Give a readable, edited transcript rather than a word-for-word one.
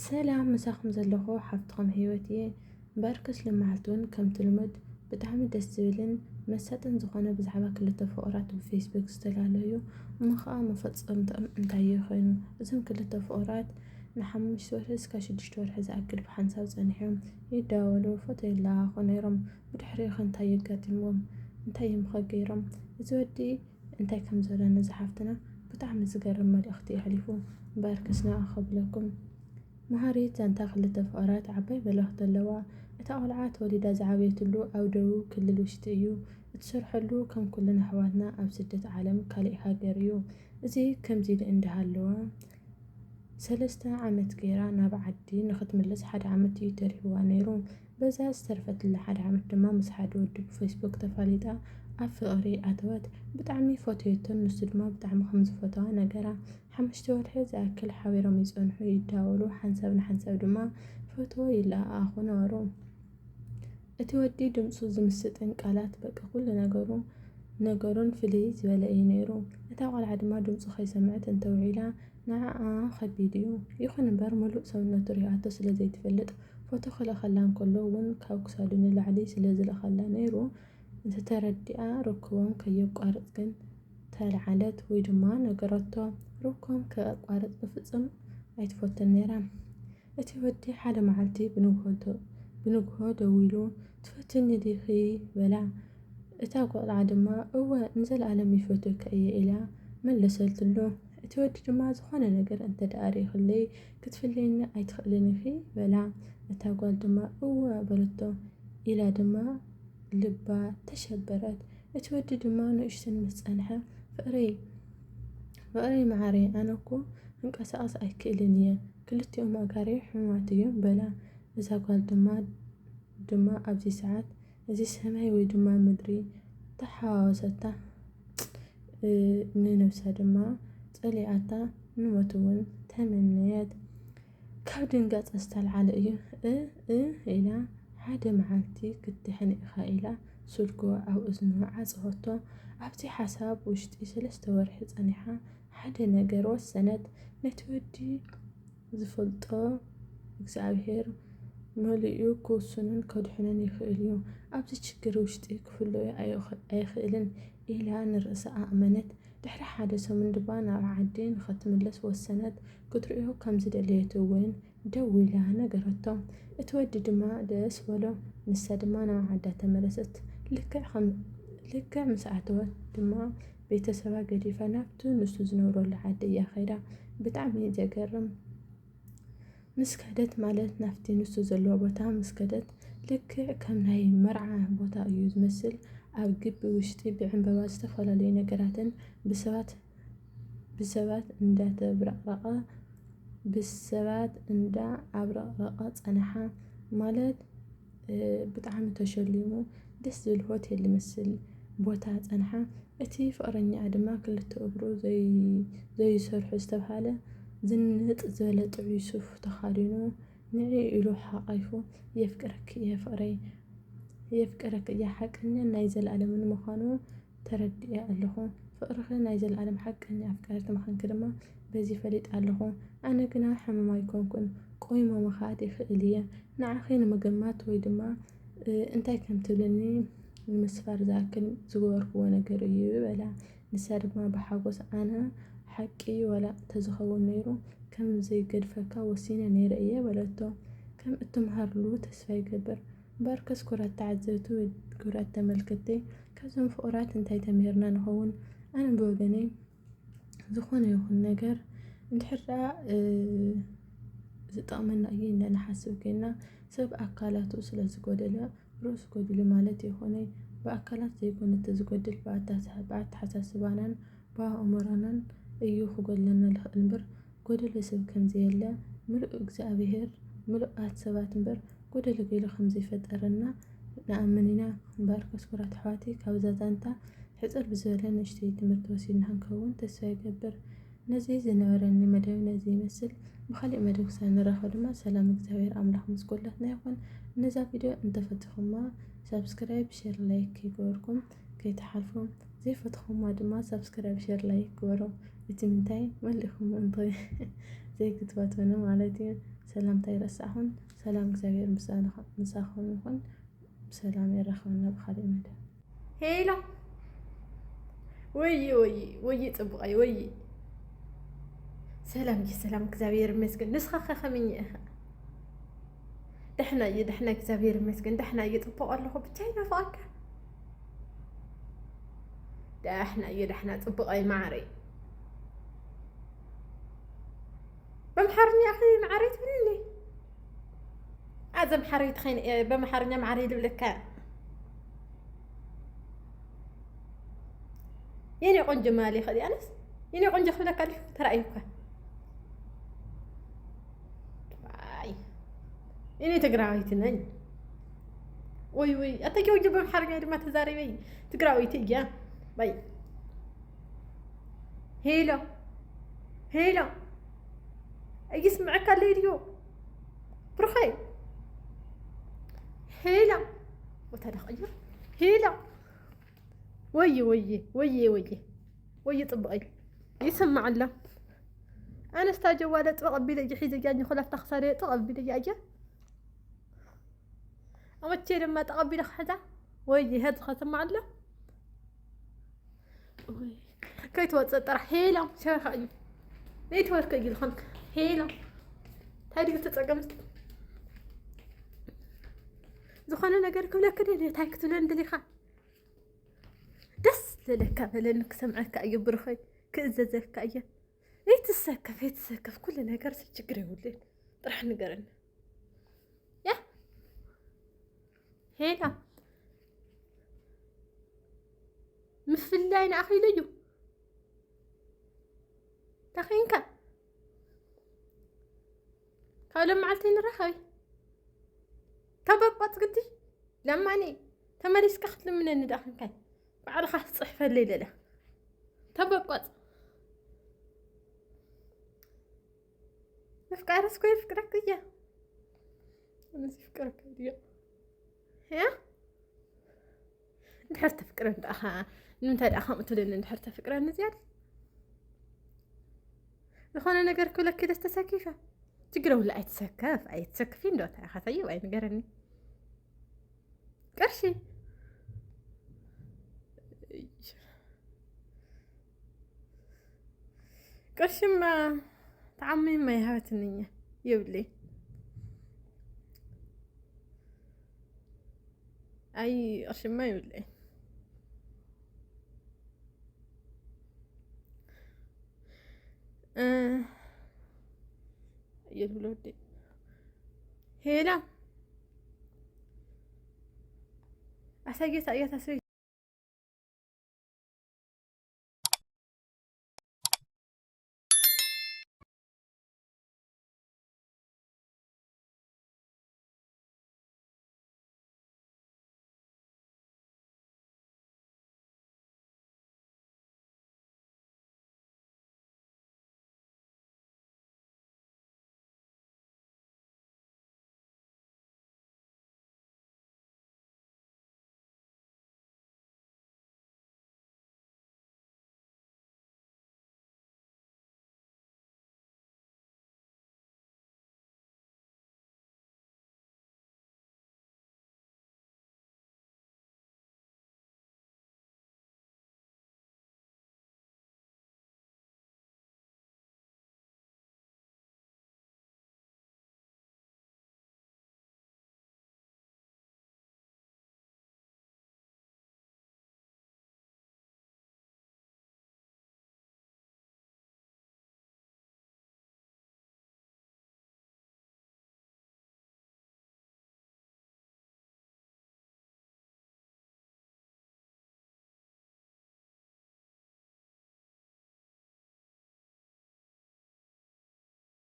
ሰላም መሳኹም ዘለኹ ሓፍትኹም ህይወትየ ባርከስ ልመዓልቱን ከም ትልምድ ብጣዕሚ ደስ ዝብልን መሳጥን ዝኾነ ብዛዕባ ክልተ ፍቑራት ብፌስቡክ ዝተላለዩ እሞ ከዓ መፈፀምቶም እንታይ ኮይኑ እዞም ክልተ ፍቑራት ን5 ወርሒ እስካብ 6 ወርሒ ዝኣክል ብሓንሳብ ፀኒሖም ይደዋወሉ ፎቶ ይለዋወጡ ነይሮም። ብድሕሪኡ ኸ እንታይ የጋጢምዎም እንታይ እዮም ኸ ገይሮም? እዚ ወዲ እንታይ ከም ዝበለ ንዝሓፍትና ብጣዕሚ ዝገርም መልእኽቲ የሕሊፉ ባርከስ ንዓ ከብለኩም መሃሪት ዛንታ ክልተ ፍቑራት ዓባይ በለኸት ኣለዋ። እታ ቆልዓ ተወሊዳ ዝዓበየትሉ ኣብ ደቡብ ክልል ውሽጢ እዩ። እትሰርሐሉ ከም ኩለን ኣሕዋትና ኣብ ስደት ዓለም ካሊእ ሃገር እዩ። እዚ ከምዚ ኢሉ እንዳሃለወ 3 ዓመት ገይራ ናብ ዓዲ ንኽትምለስ 1 ዓመት እዩ ተሪፍዋ ነይሩ። በዛ ዝተረፈትላ 1 ዓመት ድማ ምስ ሓደ ወዲ ብፌስቡክ ተፋሊጣ ኣብ ፍቕሪ ኣተወት። ብጣዕሚ ፈትየቶን ንሱ ድማ ብጣዕሚ ከም ዝፈተዋ ነገራ 5 ወርሒ ዝኣክል ሓቢሮም ይፀንሑ ይደዋወሉ ሓንሳብ ንሓንሳብ ድማ ፎቶ ይለኣኹ ነበሩ። እቲ ወዲ ድምፁ ዝምስጥን ቃላት በቃ ኩሉ ነገሩን ፍልይ ዝበለ እዩ ነይሩ። እታ ቆልዓ ድማ ድምፁ ከይሰምዐት እንተውዒላ ንዓዓ ከቢድ እዩ። ይኹን እምበር ሙሉእ ሰውነቱ ሪኣቶ ስለዘይትፈልጥ ፎቶ ክልኸላ እንከሎ እውን ካብ ክሳዱ ንላዕሊ ስለዝለኸላ ነይሩ ተረዲኣ ርክቦም ከየቋርፅ ግን ተለዓለት ወይ ድማ ነገረቶ። ርክቦም ከየቋርፅ ብፍፁም ኣይትፈቱን ነይራ። እቲ ወዲ ሓደ መዓልቲ ብንግሆ ደው ኢሉ ትፈትኒ ዲኺ በላ። እታ ቆልዓ ድማ እወ ንዘለኣለም ይፈትወካ እየ ኢላ መለሰትሉ። እቲ ወዲ ድማ ዝኾነ ነገር እንተዳኣሪኽለይ ክትፍለየኒ ኣይትኽእልን ኢኺ በላ። እታ ጓል ድማ እወ በለቶ ኢላ ድማ ልባ ተሸበረት። እቲ ወዲ ድማ ንእሽተን ምስ ፀንሐ ፍቕረይ መዓረይ ኣነ እኮ ክንቀሳቐስ ኣይክእልን እየ ክልቲኦም ኣእጋረይ ሕሙማት እዮም በላ። እዛ ጓል ድማ ኣብዚ ሰዓት እዚ ሰማይ ወይ ድማ ምድሪ ተሓዋወሰታ ንነብሳ ድማ ፀሊኣታ ንሞት እውን ተመነየት። ካብ ድንጋፀ ዝተልዓለ እዩ ኢላ ሓደ መዓልቲ ክትሕን ኢኻ ኢላ ስልኩ ኣብ እዝኑ ዓፀወቶ። ኣብቲ ሓሳብ ውሽጢ 3 ወርሒ ፀኒሓ ሓደ ነገር ወሰነት። ነቲ ወዲ ዝፈልጦ እግዚኣብሔር መሊኡ ክውስኖን ከድሕኖን ይኽእል እዩ። ኣብዚ ሽግር ውሽጢ ክፍለዮ ኣይኽእልን ኢላ ንርእሳ ኣእመነት። ድሕሪ ሓደ ሰሙን ድማ ናብ ዓዲ ንኽትምለስ ወሰነት። ክትሪኦ ከም ዝደለየት እውን ደው ኢላ ነገረቶ። እቲ ወዲ ድማ ደስ በሎ። ንሳ ድማ ናብ ዓዳ ተመለሰት። ልክዕ ምስ ኣተወት ድማ ቤተሰባ ገዲፋ ናብቲ ንሱ ዝነብረሉ ዓዲ እያ ከይዳ። ብጣዕሚ እዩ ዘገርም። ምስ ከደት ማለት ናብቲ ንሱ ዘለዎ ቦታ ምስ ከደት ልክዕ ከም ናይ መርዓ ቦታ እዩ ዝመስል። ኣብ ግቢ ውሽጢ ብዕምበባ ዝተፈላለዩ ነገራትን ብሰባት እንዳኣብረቕረቐ ፀንሓ ማለት ብጣዕሚ ተሸሊሙ ደስ ዝብል ሆቴል ዝመስል ቦታ ፀንሓ። እቲ ፍቕረኛኣ ድማ ክልተ እግሩ ዘይሰርሑ ዝተባሃለ ዝንጥ ዝበለ ጥዑይ ሱፍ ተኸዲኑ ንዕኡ ኢሉ ሓቒፉ የፍቅረኪ እየ ፍቕረይ የፍቅረኪ እየ ሓቀኛ ናይ ዘለኣለምን ምዃኑ ተረዲአ ኣለኹ። ፍቕርኺ ናይ ዘለኣለም ሓቀኛ ኣፍቃሪት ምዃንኪ ድማ በዚ ፈሊጥ ኣለኹ። ኣነ ግና ሕሙም ኣይኮንኩን ቆይሞ ምኻድ ይኽእል እየ ንዓኺ ንምግማት ወይ ድማ እንታይ ከም ትብልኒ ንምስፋር ዝኣክል ዝገበርክዎ ነገር እዩ በላ። ንሳ ድማ ብሓጎስ ኣነ ሓቂ ወላ ተዝኸውን ነይሩ ከም ዘይገድፈካ ወሲነ ነይረ እየ በለቶ። ከም እትምሃርሉ ተስፋ ይገብር። ባርከስ ኩራት ተዓዘብቲ ወይ ኩራት ተመልከተቲ ካብዞም ፍቑራት እንታይ ተምሂርና ንኸውን? ኣነ ብወገነይ ዝኾነ ይኹን ነገር እንድሕር ደኣ ዝጠቕመና እዩ ኢልና ንሓስብ ኮይንና ሰብ ኣካላቱ ስለዝጎደለ ርእሱ ጎዲሉ ማለት ይኹነይ ብኣካላት ዘይኮነ እንተዝጎድል ብኣተሓሳስባናን ብኣእምሮናን እዩ ክጎድለና ዝኽእል እምበር ጎደሎ ሰብ ከምዘየለ ምሉእ እግዚኣብሔር ምሉኣት ሰባት እምበር ጎደሎ ገይሩ ከምዘይፈጠረና ንኣምን ኢና። ባርከስ ኩራት ኣሕዋተይ ካብዛ ዛንታ ሕፅር ብዝበለ ንእሽተይ ትምህርቲ ወሲድና ክንከውን ተስፋ ይገብር። ነዚ ዝነበረኒ መደብ ነዚ ይመስል። ብካሊእ መደብ ክሳብ ንራኸብ ድማ ሰላም እግዚኣብሔር ኣምላኽ ምስ ኩላትና ይኹን። ነዛ ቪድዮ እንተፈትኹማ ሰብስክራይብ ሼር ላይክ ይገበርኩም ከይተሓልፉ ዘይፈትኹማ ድማ ሰብስክራይብ ሼር ላይክ ግበሩ። እቲ ምንታይ መሊእኹም እንተይ ዘይክትባትونه ማለት እዩ ሰላምታ ይረሳኹን ሰላም እግዚአብሔር ምሳኹም ይኹን ሰላም ይረኸብና ብኻልእ መደብ ሄሎ ወይ ጽቡቃይ ወይ ሰላም እግዚአብሔር ይመስገን ንስኻ ከመይ ኢኻ ደሕና እግዚአብሔር ይመስገን ደሕና ጽቡቕ ኣለኹ ብቻይ ናፍቐካ ደሕና ጽቡቃይ ማዕረይ በምሓርኛ ኣኺ ማዕረይ ትብልኒ أزم حريت خين بمحرني معريد لك يعني قنج مالي خدي أنس يعني قنج خلك ألف ترأيك باي يعني تقرأي تنين وي أتجوج بمحرني ما تزاري بي تقرأي تيجي باي هيلو أجسمعك الليليو برخي هيلا وتدخير هيلا وي طبقي يسمع الله انا استاجوالة تقبل جحيز جاني خلاف تخسري تقبل جاجة اما تشي لما تقبل حدا وي هاد سمع الله كي توتر هيلا شاخي ليه تورك يجي الخنك هيلا هادي تتقمت ዝኾነ ነገር ክብለክ ደልየ እንታይ ክትብለን ደሊኻ ደስ ዝለካ በለኒ ክሰምዐካ እየ ብርኸይ ክእዘዘካ እየ ይትሰከፍ ኩሉ ነገር ችግር የብሉን ጥራሕ ንገረኒ ያ ሄላ ምፍላይ ንኣኺሉ እዩ ተኺንካ ካብ ሎመዓልቲ ንራኸቢ تبقى قدي لماني تماريس كخت من النداخل كان بعد خاص صحف الليلة له تبقى نفكر سكوي فكرك يا أنا فكرك يا ها نحرت فكرة أنت أخا أنت أخا متولين نحرت فكرة نزياد نخونا نقر كلك كده استساكيفة تقرأ ولا أي تسكفين دوتا أخا طيب أي نقرني قرشي ما طعمي ما يهوت النية يبلي أي قرشي ما يبلي يلولودي هيلا أساجي سأيات أسوي